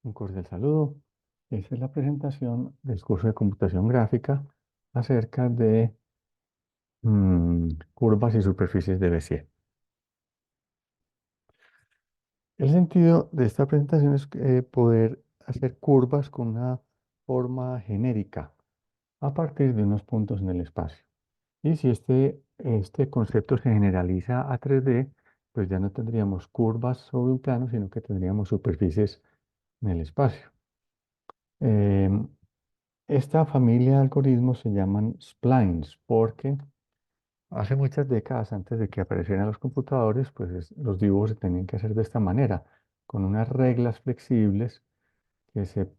Un cordial saludo. Esta es la presentación del curso de computación gráfica acerca de curvas y superficies de Bézier. El sentido de esta presentación es poder hacer curvas con una forma genérica a partir de unos puntos en el espacio. Y si este concepto se generaliza a 3D, pues ya no tendríamos curvas sobre un plano, sino que tendríamos superficies en el espacio. Em, Esta familia de algoritmos se llaman splines porque hace muchas décadas antes de que aparecieran los computadores, pues los dibujos se tenían que hacer de esta manera, con unas reglas flexibles que se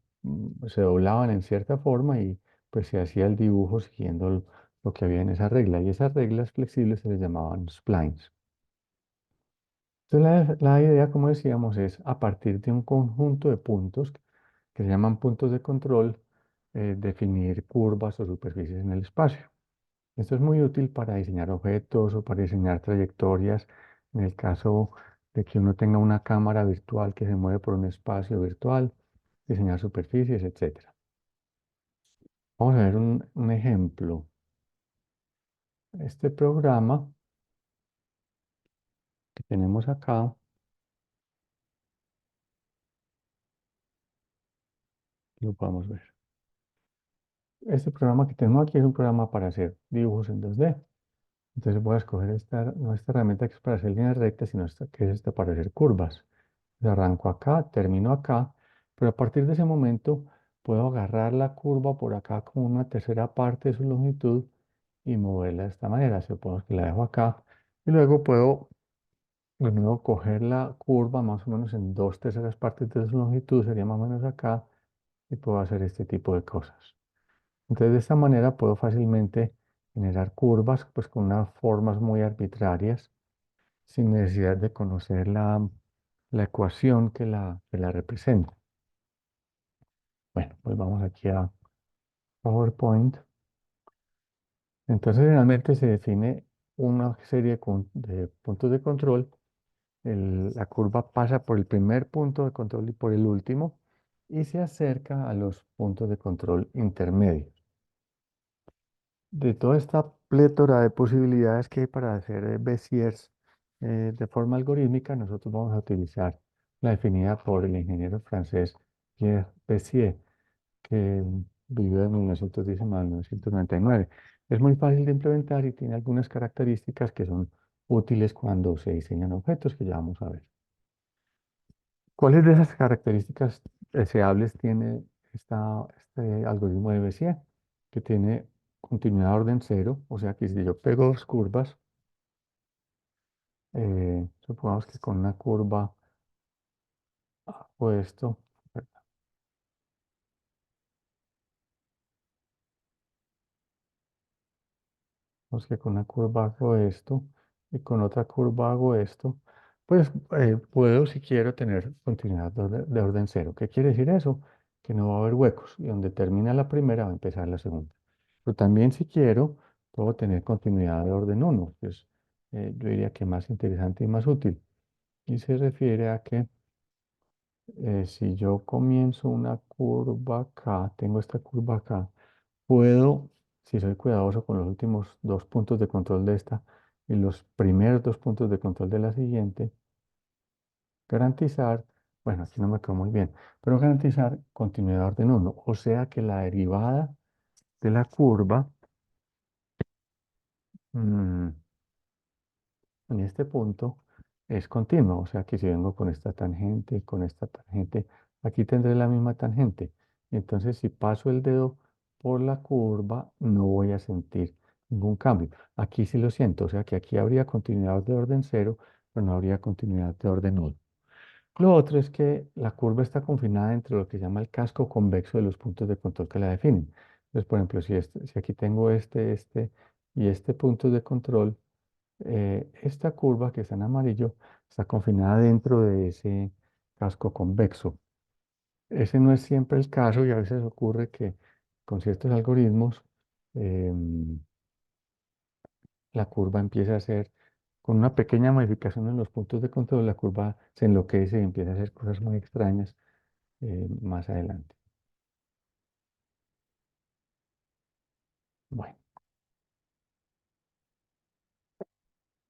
doblaban en cierta forma y pues se hacía el dibujo siguiendo lo que había en esa regla. Y esas reglas flexibles se les llamaban splines. Entonces la idea, como decíamos, es a partir de un conjunto de puntos que se llaman puntos de control, definir curvas o superficies en el espacio. Esto es muy útil para diseñar objetos o para diseñar trayectorias, en el caso de que uno tenga una cámara virtual que se mueve por un espacio virtual, diseñar superficies, etcétera. Vamos a ver un ejemplo. Este programa que tenemos acá, lo podemos ver. Este programa que tenemos aquí es un programa para hacer dibujos en 2D. Entonces voy a escoger no esta herramienta que es para hacer líneas rectas, sino esta que es esta para hacer curvas. Arranco acá, termino acá, pero a partir de ese momento puedo agarrar la curva por acá como una tercera parte de su longitud y moverla de esta manera. Supongo que la dejo acá y luego puedo de nuevo coger la curva más o menos en dos terceras partes de su longitud, sería más o menos acá, y puedo hacer este tipo de cosas. Entonces de esta manera puedo fácilmente generar curvas pues con unas formas muy arbitrarias sin necesidad de conocer la ecuación que la representa. Bueno, pues vamos aquí a PowerPoint. Entonces, generalmente se define una serie de puntos de control. La curva pasa por el primer punto de control y por el último y se acerca a los puntos de control intermedios. De toda esta plétora de posibilidades que hay para hacer Béziers de forma algorítmica, nosotros vamos a utilizar la definida por el ingeniero francés Pierre Bézier, que vivió de 1910 a 1999. Es muy fácil de implementar y tiene algunas características que son útiles cuando se diseñan objetos que ya vamos a ver. ¿Cuáles de esas características deseables tiene este algoritmo de Bézier? Que tiene continuidad de orden cero, o sea que si yo pego dos curvas, supongamos que con una curva hago esto, supongamos que con una curva hago esto y con otra curva hago esto, pues puedo, si quiero, tener continuidad de orden cero. ¿Qué quiere decir eso? Que no va a haber huecos y donde termina la primera va a empezar la segunda. Pero también si quiero, puedo tener continuidad de orden uno, que es, yo diría que más interesante y más útil. Y se refiere a que si yo comienzo una curva acá, tengo esta curva acá, puedo, si soy cuidadoso con los últimos dos puntos de control de esta y los primeros dos puntos de control de la siguiente, garantizar, bueno, aquí no me quedó muy bien, pero garantizar continuidad de orden uno, o sea que la derivada de la curva mm, en este punto es continuo, o sea que si vengo con esta tangente y con esta tangente, aquí tendré la misma tangente. Y entonces si paso el dedo por la curva, no voy a sentir ningún cambio. Aquí sí lo siento, o sea que aquí habría continuidad de orden cero, pero no habría continuidad de orden uno. Lo otro es que la curva está confinada entre lo que se llama el casco convexo de los puntos de control que la definen. Entonces, por ejemplo, si aquí tengo este y este punto de control, esta curva que está en amarillo está confinada dentro de ese casco convexo. Ese no es siempre el caso y a veces ocurre que con ciertos algoritmos em, la curva empieza a ser, con una pequeña modificación en los puntos de control, la curva se enloquece y empieza a hacer cosas muy extrañas. más adelante. Bueno,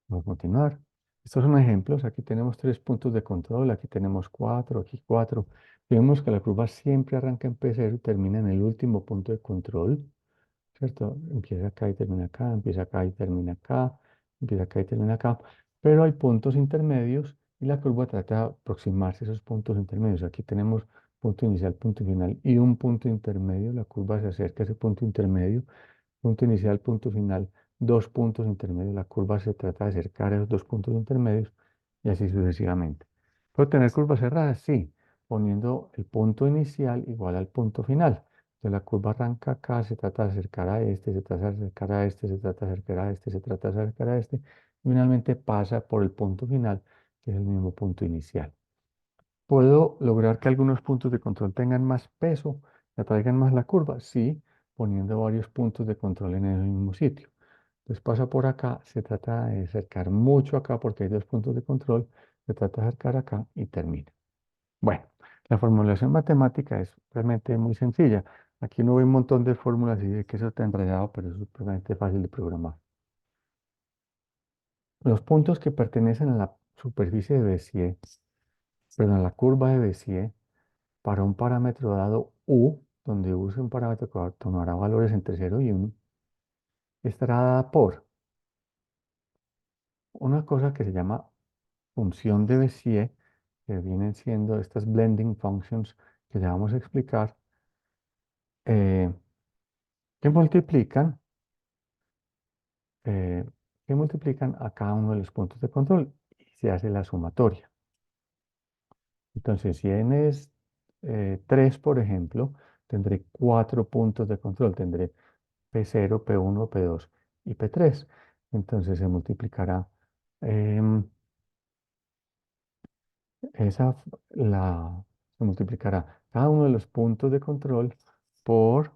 vamos a continuar. Estos son ejemplos. Aquí tenemos 3 puntos de control, aquí tenemos 4, aquí 4. Vemos que la curva siempre arranca en P0 y termina en el último punto de control, ¿cierto? Empieza acá y termina acá, empieza acá y termina acá, empieza acá y termina acá. Pero hay puntos intermedios y la curva trata de aproximarse a esos puntos intermedios. Aquí tenemos punto inicial, punto final y un punto intermedio. La curva se acerca a ese punto intermedio. Punto inicial, punto final, 2 puntos intermedios. La curva se trata de acercar a esos 2 puntos intermedios y así sucesivamente. ¿Puedo tener curvas cerradas? Sí, poniendo el punto inicial igual al punto final. Entonces la curva arranca acá, se trata de acercar a este, se trata de acercar a este, se trata de acercar a este, se trata de acercar a este, y finalmente pasa por el punto final, que es el mismo punto inicial. ¿Puedo lograr que algunos puntos de control tengan más peso, que atraigan más la curva? Sí, poniendo varios puntos de control en el mismo sitio. Entonces pasa por acá, se trata de acercar mucho acá porque hay 2 puntos de control, se trata de acercar acá y termina. Bueno, la formulación matemática es realmente muy sencilla. Aquí no ve un montón de fórmulas y de que eso está enredado, pero es supremamente fácil de programar. Los puntos que pertenecen a la superficie de Bézier, perdón, a la curva de Bézier, para un parámetro dado U, donde U es un parámetro que tomará valores entre 0 y 1, estará dada por una cosa que se llama función de Bézier, que vienen siendo estas blending functions que ya vamos a explicar, eh, que multiplican, eh, que multiplican a cada uno de los puntos de control y se hace la sumatoria. Entonces, si n es 3, por ejemplo, tendré 4 puntos de control. Tendré P0, P1, P2 y P3. Entonces se multiplicará em, esa, se multiplicará cada uno de los puntos de control por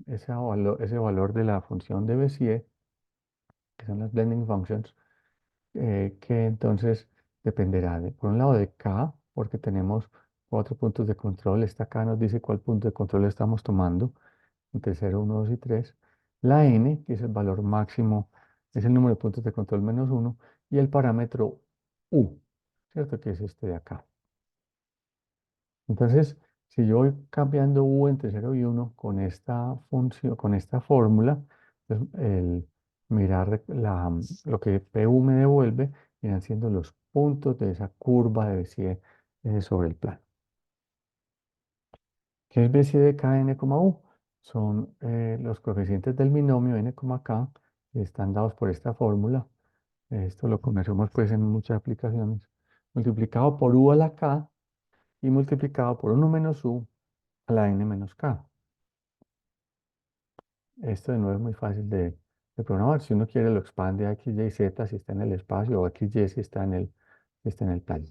ese valor de la función de Bézier, que son las blending functions, que entonces dependerá por un lado de K, porque tenemos 4 puntos de control. Esta K nos dice cuál punto de control estamos tomando, entre 0, 1, 2 y 3. La n, que es el valor máximo, es el número de puntos de control menos 1, y el parámetro u, ¿cierto? Que es este de acá. Entonces, si yo voy cambiando u entre 0 y 1 con esta función, con esta fórmula, pues mirar lo que pu me devuelve, irán siendo los puntos de esa curva de Bézier sobre el plano. ¿Qué es Bézier de k, n, u? Son los coeficientes del binomio n, k, que están dados por esta fórmula. Esto lo conocemos pues en muchas aplicaciones. Multiplicado por u a la k y multiplicado por 1 menos u a la n menos k. Esto de nuevo es muy fácil de programar. Si uno quiere lo expande a x, y, z si está en el espacio o x, y si está en el plano.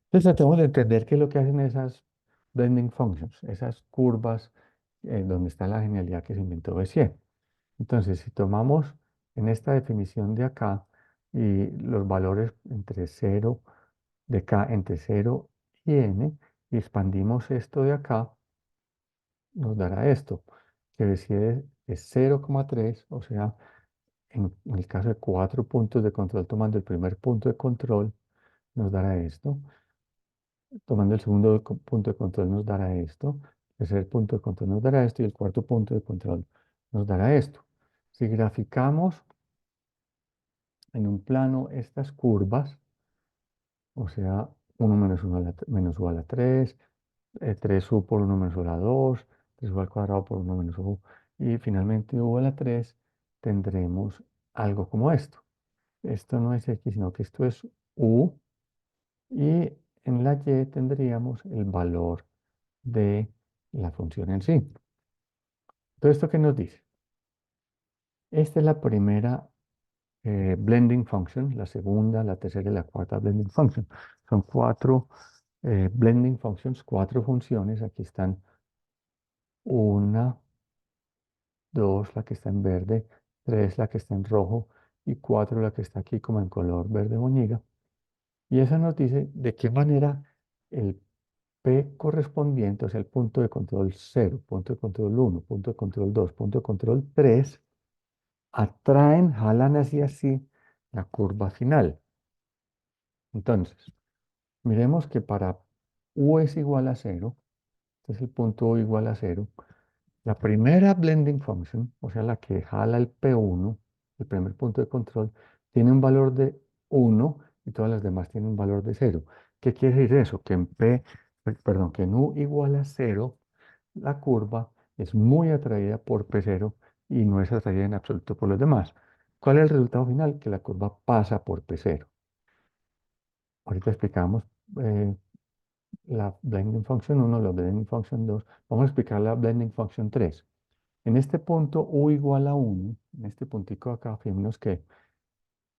Entonces tratemos de entender qué es lo que hacen esas blending functions, esas curvas donde está la genialidad que se inventó Bézier. Entonces, si tomamos en esta definición de acá y los valores entre 0, de k entre 0 y n, y expandimos esto de acá, nos dará esto, que Bézier es 0,3, o sea, en el caso de 4 puntos de control, tomando el primer punto de control, nos dará esto. Tomando el segundo punto de control nos dará esto, el tercer punto de control nos dará esto y el cuarto punto de control nos dará esto. Si graficamos en un plano estas curvas, o sea, 1 menos 1 menos u a la 3, 3u por 1 menos u a la 2, 3u al cuadrado por 1 menos u, y finalmente u a la 3, tendremos algo como esto. Esto no es x, sino que esto es u, y en la y tendríamos el valor de la función en sí. Todo esto que nos dice. Esta es la primera blending function, la segunda, la tercera y la cuarta blending function. Son 4 blending functions, 4 funciones. Aquí están una, 2, la que está en verde, 3, la que está en rojo y 4, la que está aquí como en color verde moñiga. Y eso nos dice de qué manera el P correspondiente, o sea, el punto de control 0, punto de control 1, punto de control 2, punto de control 3, atraen, jalan hacia así la curva final. Entonces, miremos que para U es igual a 0, este es el punto U igual a 0, la primera blending function, o sea, la que jala el P1, el primer punto de control, tiene un valor de 1 y todas las demás tienen un valor de 0. ¿Qué quiere decir eso? Que perdón, que en U igual a 0, la curva es muy atraída por P0 y no es atraída en absoluto por los demás. ¿Cuál es el resultado final? Que la curva pasa por P0. Ahorita explicamos eh, la blending function 1, la blending function 2. Vamos a explicar la blending function 3. En este punto U igual a 1, en este puntico acá, fijémonos que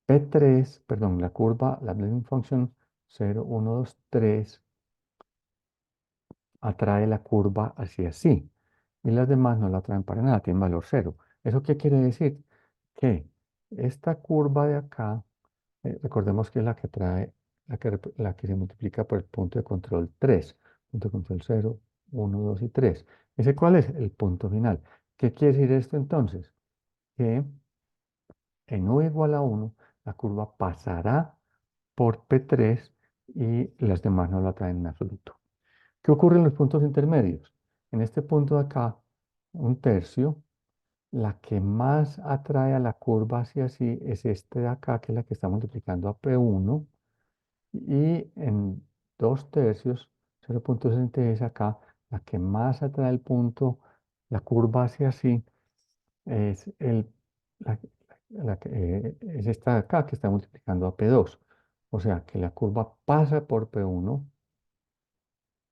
P3, perdón, la curva, la blending function 0, 1, 2, 3, atrae la curva hacia sí. Y las demás no la atraen para nada, tienen valor 0. ¿Eso qué quiere decir? Que esta curva de acá, recordemos que es la que trae, la que se multiplica por el punto de control 3. Punto de control 0, 1, 2 y 3. ¿Ese cuál es? El punto final. ¿Qué quiere decir esto entonces? Que en U igual a 1, la curva pasará por P3 y las demás no la traen en absoluto. ¿Qué ocurre en los puntos intermedios? En este punto de acá, un tercio, la que más atrae a la curva hacia sí es este de acá, que es la que está multiplicando a P1, y en 2 tercios, 0,66 acá, la que más atrae el punto, la curva hacia sí, es, la, es esta de acá que está multiplicando a P2. O sea que la curva pasa por P1,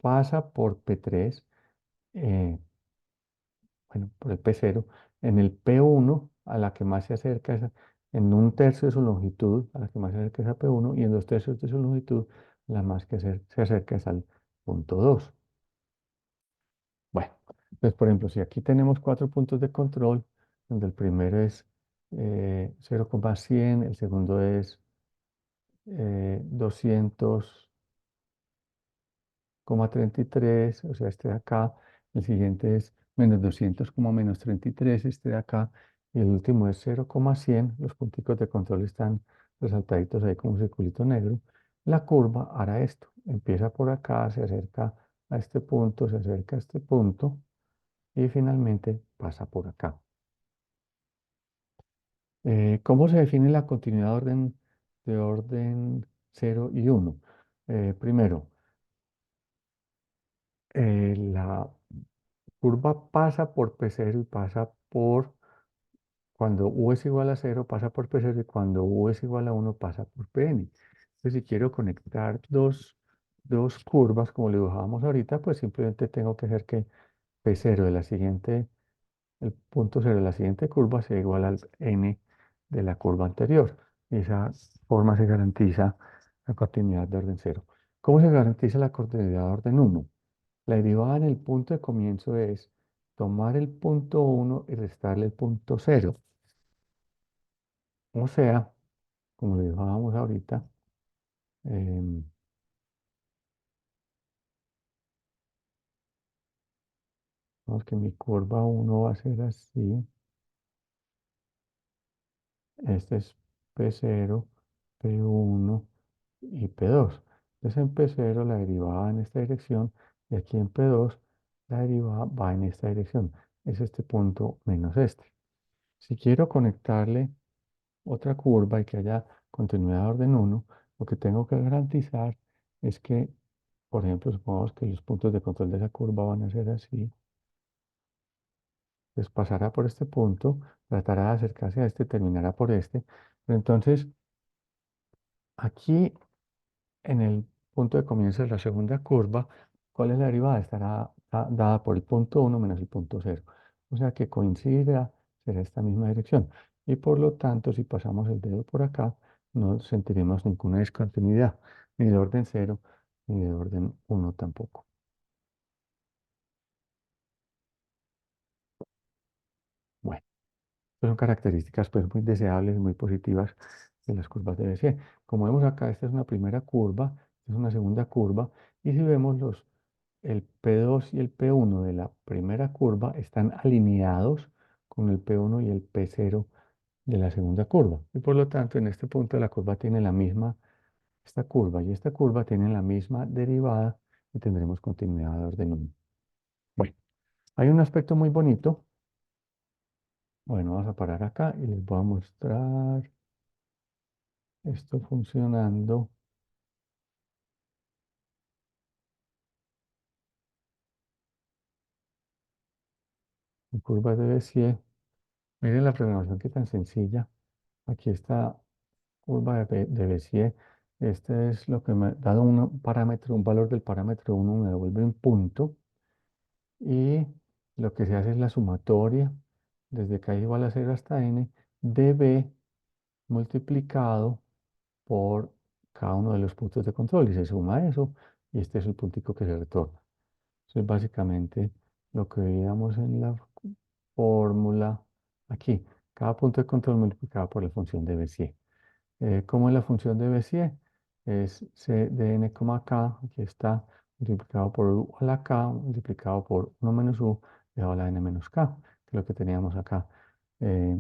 pasa por P3, eh, bueno, por el P0. En el P1, a la que más se acerca es en un tercio de su longitud, a la que más se acerca es a P1, y en 2 tercios de su longitud, la más que se acerca es al punto 2. Bueno, entonces, por ejemplo, si aquí tenemos 4 puntos de control, donde el primero es 0,100, el segundo es 200,33, o sea, este de acá, el siguiente es menos 200, menos 33, este de acá, y el último es 0,100, los punticos de control están resaltaditos ahí como un circulito negro. La curva hará esto, empieza por acá, se acerca a este punto, se acerca a este punto, y finalmente pasa por acá. ¿Cómo se define la continuidad de orden 0 y 1? Primero, la curva pasa por P0 y pasa por, cuando U es igual a 0, pasa por P0 y cuando U es igual a 1, pasa por Pn. Entonces, si quiero conectar dos curvas, como le dibujábamos ahorita, pues simplemente tengo que hacer que P0 de la siguiente, el punto 0 de la siguiente curva sea igual al n de la curva anterior. Y de esa forma se garantiza la continuidad de orden 0. ¿Cómo se garantiza la continuidad de orden 1? La derivada en el punto de comienzo es tomar el punto 1 y restarle el punto 0. O sea, como lo dibujábamos ahorita, em, vamos que mi curva 1 va a ser así. Este es P0, P1 y P2. Entonces en P0 la derivada va en esta dirección y aquí en P2 la derivada va en esta dirección. Es este punto menos este. Si quiero conectarle otra curva y que haya continuidad de orden 1, lo que tengo que garantizar es que, por ejemplo, supongamos que los puntos de control de esa curva van a ser así. Pues pasará por este punto, tratará de acercarse a este, terminará por este. Pero entonces, aquí en el punto de comienzo de la segunda curva, ¿cuál es la derivada? Estará dada por el punto 1 menos el punto 0. O sea que coincidirá, será esta misma dirección. Y por lo tanto, si pasamos el dedo por acá, no sentiremos ninguna discontinuidad, ni de orden 0, ni de orden 1 tampoco. Bueno, estas son características pues muy deseables, muy positivas de las curvas de BC. Como vemos acá, esta es una primera curva, esta es una segunda curva, y si vemos el P2 y el P1 de la primera curva están alineados con el P1 y el P0 de la segunda curva. Y por lo tanto, en este punto la curva tiene la misma, esta curva y esta curva tienen la misma derivada y tendremos continuidad de orden 1. Bueno, hay un aspecto muy bonito. Bueno, vamos a parar acá y les voy a mostrar esto funcionando en curvas de Bézier. Miren la programación que tan sencilla. Aquí está curva de Bézier. Este es lo que me dado un parámetro, un valor del parámetro 1 me devuelve un punto. Y lo que se hace es la sumatoria desde k igual a 0 hasta n de b multiplicado por cada uno de los puntos de control y se suma eso y este es el puntico que se retorna. Eso es básicamente lo que veíamos en la fórmula aquí. Cada punto de control multiplicado por la función de Bézier. ¿Cómo es la función de Bézier? Es c de n, k, aquí está, multiplicado por u a la k, multiplicado por 1 menos u, elevado a la n menos k, que es lo que teníamos acá. Eh,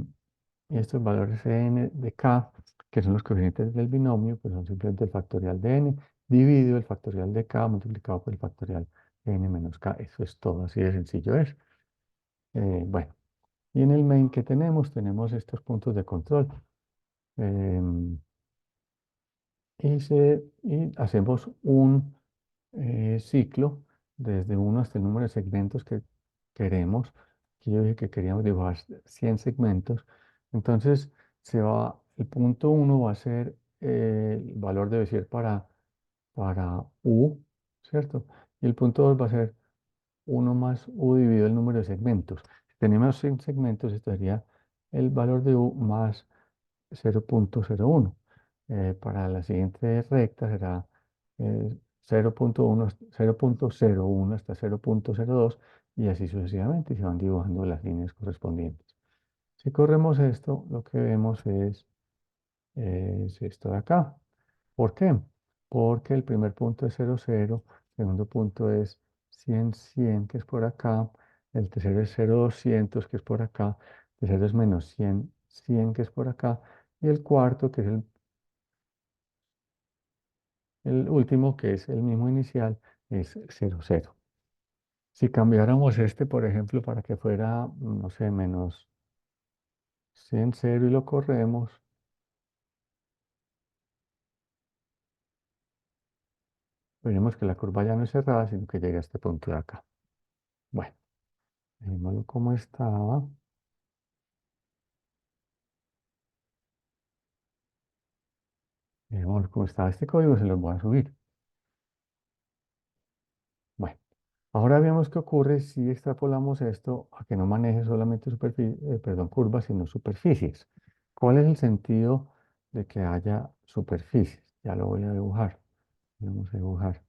y estos valores de n de k, que son los coeficientes del binomio, pues son simplemente el factorial de n, dividido el factorial de k multiplicado por el factorial de n menos k. Eso es todo, así de sencillo es. Bueno, y en el main que tenemos estos puntos de control. Em, y hacemos un ciclo desde 1 hasta el número de segmentos que queremos. Aquí yo dije que queríamos dibujar 100 segmentos. Entonces, el punto 1 va a ser el valor de Bézier para U, ¿cierto? Y el punto 2 va a ser 1 más U dividido el número de segmentos. Si tenemos 100 segmentos, esto sería el valor de U más 0.01. Para la siguiente recta será 0.1, 0.01 hasta 0.02 y así sucesivamente y se van dibujando las líneas correspondientes. Si corremos esto, lo que vemos es esto de acá. ¿Por qué? Porque el primer punto es 0, 0, el segundo punto es 100, 100, que es por acá, el tercero es 0, 200, que es por acá, el tercero es menos 100, 100, que es por acá, y el cuarto, que es el último, que es el mismo inicial, es 0, 0. Si cambiáramos este, por ejemplo, para que fuera, no sé, menos 100, 0 y lo corremos, veremos que la curva ya no es cerrada, sino que llega a este punto de acá. Bueno, dejémoslo como estaba. Dejémoslo como estaba este código, se los voy a subir. Bueno, ahora veamos qué ocurre si extrapolamos esto a que no maneje solamente perdón, curvas, sino superficies. ¿Cuál es el sentido de que haya superficies? Ya lo voy a dibujar. Vamos a dibujar.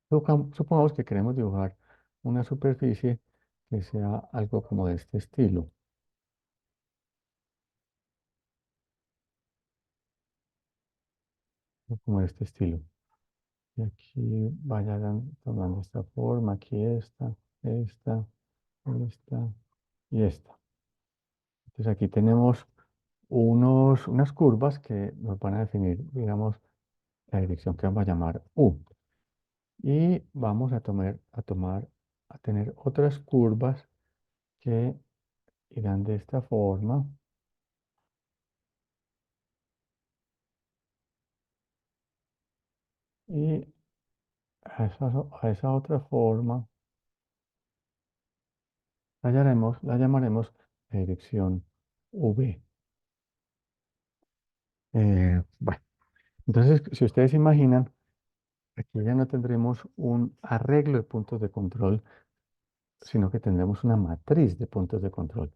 Supongamos que queremos dibujar una superficie que sea algo como de este estilo, como de este estilo. Y aquí tomando esta forma, aquí esta y esta. Entonces aquí tenemos unas curvas que nos van a definir, digamos, la dirección que vamos a llamar U. Y vamos a tener otras curvas que irán de esta forma. Y a esa otra forma la llamaremos la dirección V. Bueno, entonces, si ustedes imaginan, aquí ya no tendremos un arreglo de puntos de control, sino que tendremos una matriz de puntos de control.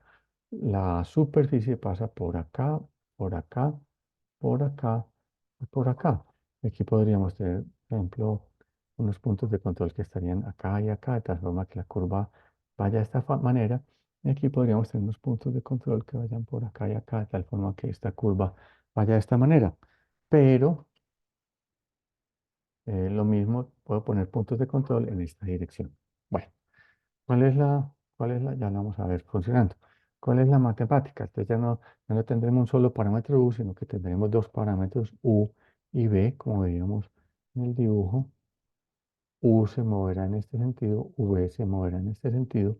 La superficie pasa por acá, por acá, por acá y por acá. Aquí podríamos tener, por ejemplo, unos puntos de control que estarían acá y acá, de tal forma que la curva vaya de esta manera Y aquí podríamos tener unos puntos de control que vayan por acá y acá, de tal forma que esta curva vaya de esta manera. Pero lo mismo, puedo poner puntos de control en esta dirección. Bueno, ¿cuál es la? Ya la vamos a ver funcionando. ¿Cuál es la matemática? Entonces ya no tendremos un solo parámetro u, sino que tendremos dos parámetros u y b, como veíamos en el dibujo. U se moverá en este sentido, v se moverá en este sentido.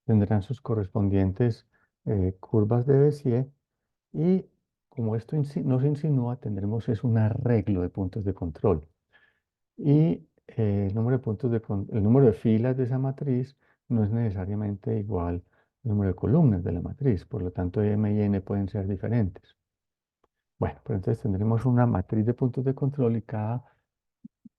Tendrán sus correspondientes curvas de Bézier y como esto nos insinúa, tendremos es un arreglo de puntos de control. Y el número de el número de filas de esa matriz no es necesariamente igual al número de columnas de la matriz, por lo tanto m y n pueden ser diferentes. Bueno, pues entonces tendremos una matriz de puntos de control y cada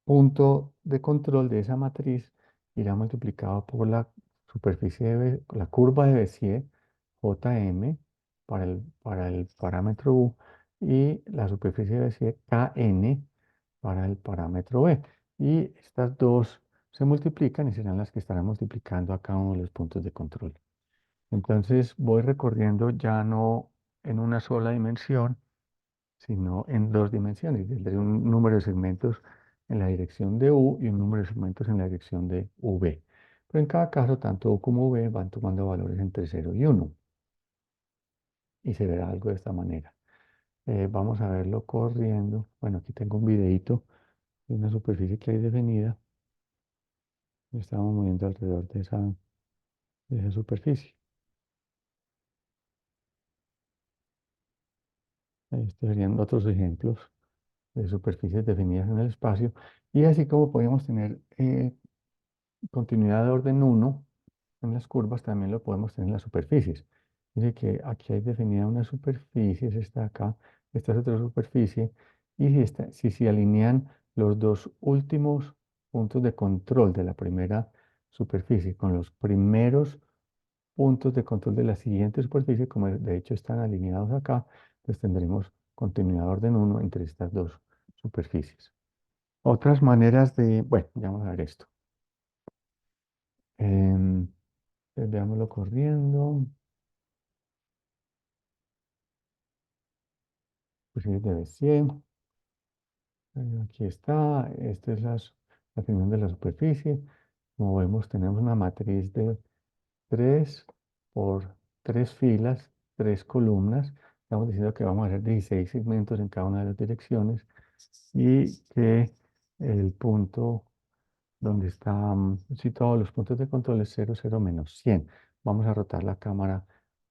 punto de control de esa matriz irá multiplicado por la superficie la curva de Bézier, Jm, para el parámetro u, y la superficie de Bézier, Kn, para el parámetro b. Y estas dos se multiplican y serán las que estarán multiplicando a cada uno de los puntos de control. Entonces voy recorriendo ya no en una sola dimensión, sino en dos dimensiones. Tendré un número de segmentos en la dirección de U y un número de segmentos en la dirección de V. Pero en cada caso, tanto U como V van tomando valores entre 0 y 1. Y se verá algo de esta manera. Vamos a verlo corriendo. Bueno, aquí tengo un videito de una superficie que hay definida. Estamos moviendo alrededor de esa superficie. Estos serían otros ejemplos de superficies definidas en el espacio. Y así como podemos tener continuidad de orden 1 en las curvas, también lo podemos tener en las superficies. Dice que aquí hay definida una superficie, es esta de acá, esta es otra superficie, y si se alinean los dos últimos puntos de control de la primera superficie con los primeros puntos de control de la siguiente superficie, como de hecho están alineados acá, pues tendremos continuidad de orden 1 entre estas dos superficies. Otras maneras bueno, ya vamos a ver esto. Em, Veámoslo corriendo. Fusiles de Bézier. Aquí está. Esta es la definición de la superficie. Como vemos, tenemos una matriz de 3 por 3 filas, 3 columnas. Estamos diciendo que vamos a hacer 16 segmentos en cada una de las direcciones y que el punto donde están situados los puntos de control es 0, 0, menos 100. Vamos a rotar la cámara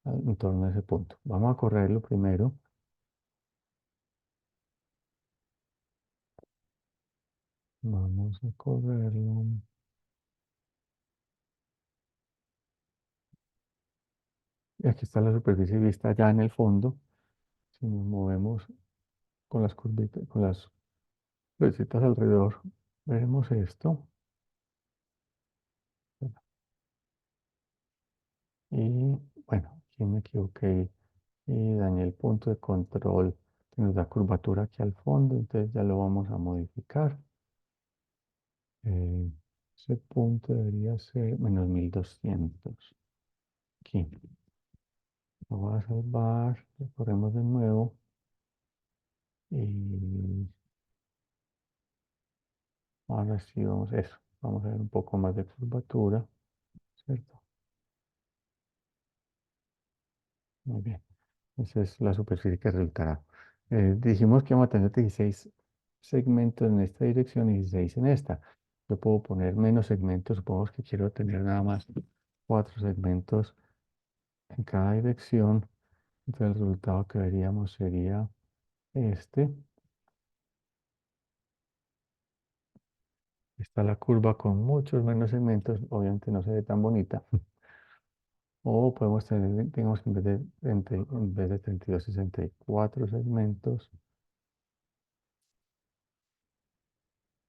en torno a ese punto. Vamos a correrlo primero. Vamos a correrlo. Y aquí está la superficie vista ya en el fondo. Si nos movemos con las curvitas, con las flechecitas alrededor, veremos esto. Y bueno, aquí me equivoqué y dañé el punto de control que nos da curvatura aquí al fondo. Entonces ya lo vamos a modificar. Eh, Ese punto debería ser menos 1200. Aquí. Lo voy a salvar. Lo corremos de nuevo. Y ahora sí vamos a eso. Vamos a ver un poco más de curvatura, ¿cierto? Muy bien. Esa es la superficie que resultará. Dijimos que vamos a tener 16 segmentos en esta dirección y 16 en esta. Yo puedo poner menos segmentos. Supongamos que quiero tener nada más 4 segmentos en cada dirección. Entonces el resultado que veríamos sería este. Está la curva con muchos menos segmentos. Obviamente no se ve tan bonita. O podemos tener, digamos que en vez de 32, 64 segmentos.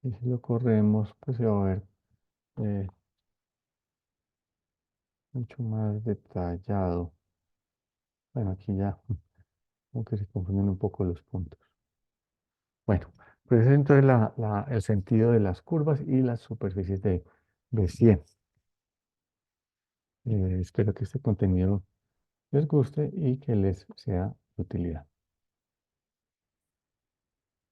Y si lo corremos, pues se va a ver eh, mucho más detallado. Bueno, aquí ya como que se confunden un poco los puntos. Bueno, pues ese es entonces el sentido de las curvas y las superficies de 100. Espero que este contenido les guste y que les sea de utilidad.